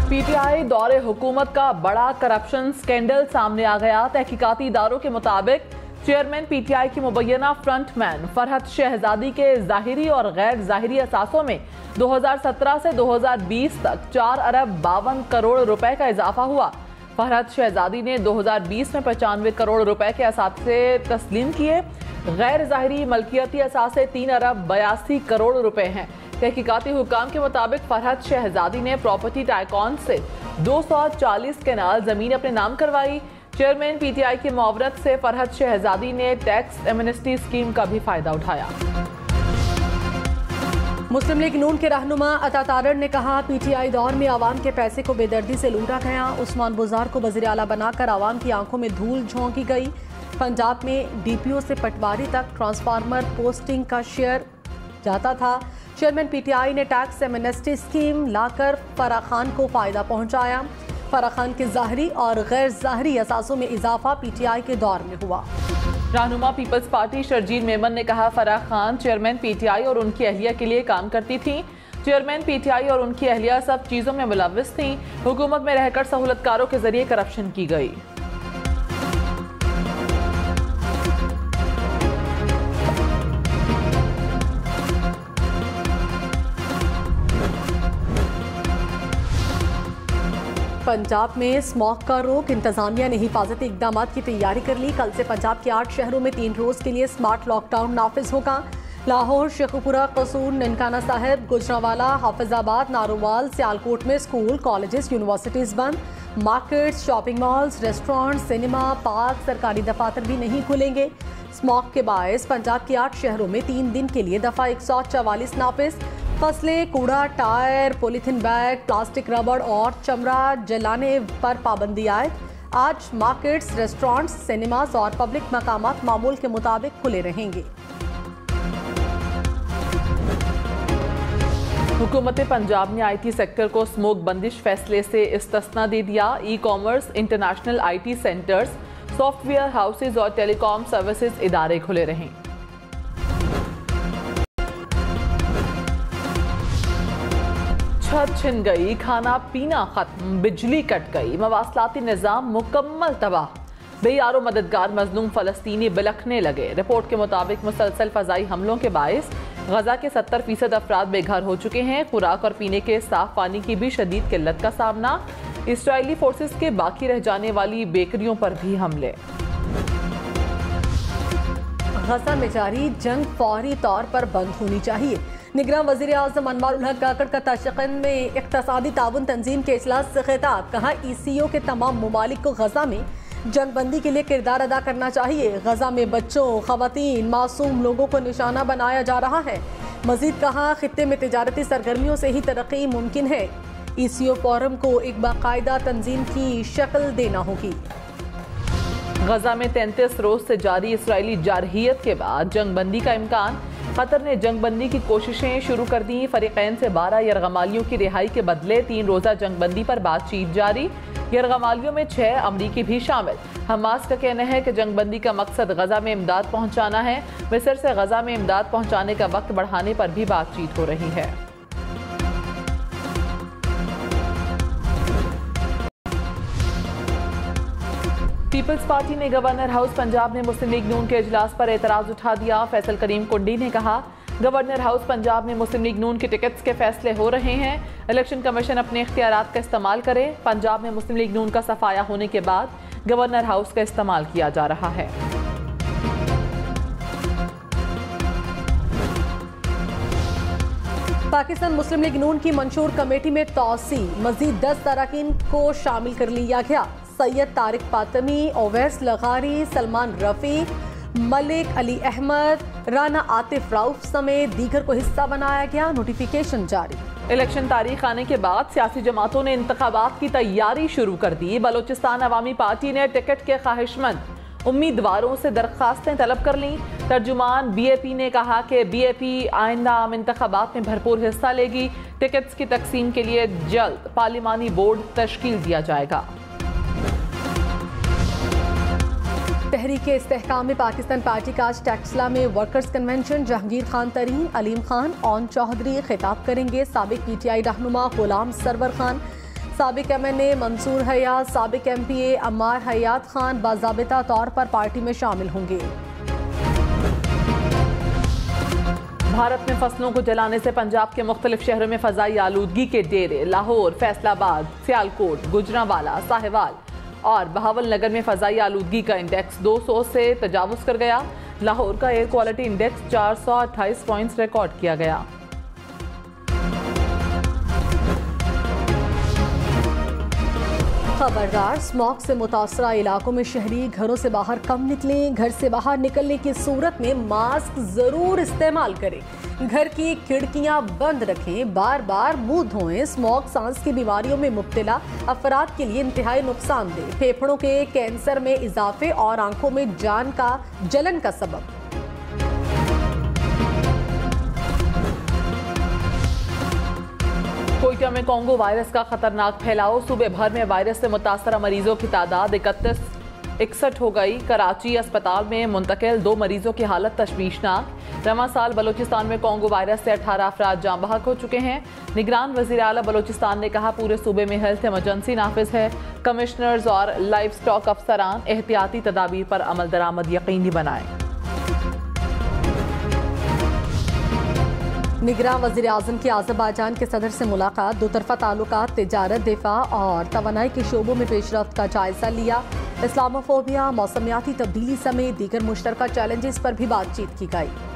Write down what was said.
PTI दौरे हुकूमत का बड़ा करप्शन स्कैंडल सामने आ गया। तहकीकाती इदारों के मुताबिक चेयरमैन पीटीआई की मुबैना फ्रंटमैन फरहत शहजादी के ज़ाहिरी और गैर ज़ाहिरी असासों में 2017 से 2020 तक 4 अरब 52 करोड़ रुपए का इजाफा हुआ। फरहत शहजादी ने 2020 में 95 करोड़ रुपए के असासे तस्लीम किए। गैर ज़ाहिरी मलकियती असासे 3 अरब 82 करोड़ रुपए हैं। तहकीकाती हुकाम के मुताबिक फरहत शहजादी ने प्रॉपर्टी टाइकॉन से 240 कनाल जमीन अपने नाम करवाई। चेयरमैन पीटीआई की मुआवनत से फरहत शहजादी ने टैक्स एमनेस्टी स्कीम का भी फायदा उठाया। मुस्लिम लीग नून के रहनुमा अता तारड़ ने कहा, पीटीआई दौर में आवाम के पैसे को बेदर्दी से लूटा गया। उस्मान बुज़ार को वज़ीर आला बनाकर आवाम की आंखों में धूल झोंकी गई। पंजाब में डीपीओ से पटवारी तक ट्रांसफार्मर पोस्टिंग का शेयर जाता था। चेयरमैन पीटीआई ने टैक्स एमनेस्टी स्कीम लाकर फराह खान को फायदा पहुंचाया। फराह खान के ज़ाहिरी और गैर ज़ाहिरी असासों में इजाफा पीटीआई के दौर में हुआ। रहनुमा पीपल्स पार्टी शर्जील मेमन ने कहा, फराह खान चेयरमैन पीटीआई और उनकी अहलिया के लिए काम करती थी। चेयरमैन पीटीआई और उनकी अहलिया सब चीज़ों में मुलव्विस थी। हुकूमत में रहकर सहूलतकारों के जरिए करप्शन की गई। पंजाब में स्मॉग का रोक, इंतजामिया ने हिफाजती इकदाम की तैयारी कर ली। कल से पंजाब के 8 शहरों में 3 रोज के लिए स्मार्ट लॉकडाउन नाफिज होगा। लाहौर, शेखुपुरा, कसूर, ननकाना साहिब, गुजरांवाला, हाफिजाबाद, नारोवाल, सियालकोट में स्कूल, कॉलेजेस, यूनिवर्सिटीज बंद। Markets, shopping malls, restaurant, cinema, park, सरकारी दफातर भी नहीं खुलेंगे। स्मॉग के बायस पंजाब के 8 शहरों में 3 दिन के लिए दफा 144 नाफिज। फसलें, कूड़ा, टायर, पॉलीथीन बैग, प्लास्टिक, रबड़ और चमड़ा जलाने पर पाबंदी आए। आज मार्केट्स, रेस्टोरेंट्स, सिनेमास और पब्लिक मकामात मामूल के मुताबिक खुले रहेंगे। हुकूमत पंजाब ने आईटी सेक्टर को स्मोक बंदिश फैसले से इस्तिस्ना दे दिया। E commerce, international IT centres, software houses और टेलीकॉम सर्विसेज इदारे खुले रहें। छत छिन गई, खाना पीना खत्म, बिजली कट गई, मवासलाती निज़ाम मुकम्मल तबाह। बेयारो मददगार मजलूम फ़लस्तीनी बिलखने लगे। रिपोर्ट के मुताबिक मुसलसल फ़ज़ाई हमलों के बायस गजा के 70% अफराद बेघर हो चुके हैं। खुराक और पीने के साफ पानी की भी शदीद किल्लत का सामना। इसराइली फोर्सेस के बाकी रह जाने वाली बेकरियों पर भी हमले। गजा में जारी जंग फौरी तौर पर बंद होनी चाहिए। निगरान वज़ीर आज़म अनवार उल हक काकड़ का ताशिकंद में इक़्तिसादी ताउन तंजीम के इजलास से खिताब। कहा, ECO के तमाम ममालिक को गजा में जंगबंदी के लिए किरदार अदा करना चाहिए। गजा में बच्चों, ख़वातीन, मासूम लोगों को निशाना बनाया जा रहा है। मजीद कहा, खित्ते में तिजारती सरगर्मियों से ही तरक्की मुमकिन है। ECO फोरम को एक बाकायदा तंजीम की शक्ल देना होगी। गजा में 33 रोज से जारी इसराइली जारहियत के बाद जंगबंदी का इम्कान। कतर ने जंगबंदी की कोशिशें शुरू कर दी। फरीकैन से 12 यरगमालियों की रिहाई के बदले 3 रोज़ा जंगबंदी पर बातचीत जारी। यरगमालियों में 6 अमरीकी भी शामिल। हमास का कहना है कि जंगबंदी का मकसद गजा में इमदाद पहुंचाना है। मिस्र से गजा में इमदाद पहुंचाने का वक्त बढ़ाने पर भी बातचीत हो रही है। पीपल्स पार्टी ने गवर्नर हाउस पंजाब में मुस्लिम लीग नून के इजलास पर एतराज उठा दिया। फैसल करीम कुंडी ने कहा, गवर्नर हाउस पंजाब में मुस्लिम लीग नून के टिकट्स के फैसले हो रहे हैं। इलेक्शन कमीशन अपने इख्तियारात का इस्तेमाल करे। पंजाब में मुस्लिम लीग नून का सफाया होने के बाद गवर्नर हाउस का इस्तेमाल किया जा रहा है। पाकिस्तान मुस्लिम लीग नून की मंशूर कमेटी में तौसी, मजीद 10 अरकान को शामिल कर लिया गया। सैयद तारिक फातमी, ओवैस लगारी, सलमान रफीक, मलिक अली अहमद, राना आतिफ राउफ समेत दीगर को हिस्सा बनाया गया। नोटिफिकेशन जारी। इलेक्शन तारीख आने के बाद सियासी जमातों ने इंतखाबात की तैयारी शुरू कर दी। बलोचिस्तान अवामी पार्टी ने टिकट के ख्वाहिशमंद उम्मीदवारों से दरख्वास्तें तलब कर लीं। तर्जुमान BAP ने कहा कि BAP आइंदा आम इंतखाबात में भरपूर हिस्सा लेगी। टिकट्स की तकसीम के लिए जल्द पार्लिमानी बोर्ड तश्कील दिया जाएगा। तहरीक इस्तेहकाम पाकिस्तान पार्टी का आज टैक्सला में workers convention. Jahangir Khan Tareen, Aleem Khan, own Chaudhary खिताब करेंगे। साबिक PTI रहनुमा गुलाम सरवर खान साबिक MNA मंसूर हयात, साबिक MPA अम्मार हयात खान बाज़ाबिता तौर पर पार्टी में शामिल होंगे। भारत में फसलों को जलाने से पंजाब के मुख्तलिफ शहरों में फजाई आलूदगी के डेरे। लाहौर, फैसलाबाद, सियालकोट, गुजरांवाला, साहिवाल और बहावल नगर में फजाई आलूदगी का इंडेक्स 200 से तजावुज कर गया। लाहौर का air quality index 428 points record किया गया। खबरदार, स्मॉग से मुतासरा इलाकों में शहरी घरों से बाहर कम निकलें। घर से बाहर निकलने की सूरत में मास्क जरूर इस्तेमाल करें। घर की खिड़कियां बंद रखें। बार बार मुंह धोएं। स्मॉग सांस की बीमारियों में मुब्तला अफराद के लिए इंतहाई नुकसानदेह, फेफड़ों के कैंसर में इजाफे और आंखों में जलन का सबब। कोयटा में कोंगो वायरस का खतरनाक फैलाव। सूबे भर में वायरस से मुतासरा मरीजों की तादाद 61 हो गई। कराची अस्पताल में मुंतकिल 2 मरीजों की हालत तशवीशनाक। रवा साल बलोचिस्तान में कोंगो वायरस से 18 अफराद जाँ बहक हो चुके हैं। निगरान वज़ीर आला बलोचिस्तान ने कहा, पूरे सूबे में हेल्थ इमरजेंसी नाफिज है। कमिश्नर्स और लाइव स्टॉक अफसरान एहतियाती तदाबीर पर अमल दरामद यकीनी बनाएं। निगरान वज़ीर आज़म की आज़रबाईजान के सदर से मुलाकात। दोतरफा ताल्लुकात, तिजारत, दिफा और तवानाई के शोबों में पेशरफ्त का जायजा लिया। इस्लामोफोबिया, मौसमियाती तब्दीली समेत दीगर मुश्तरका चैलेंजेस पर भी बातचीत की गई।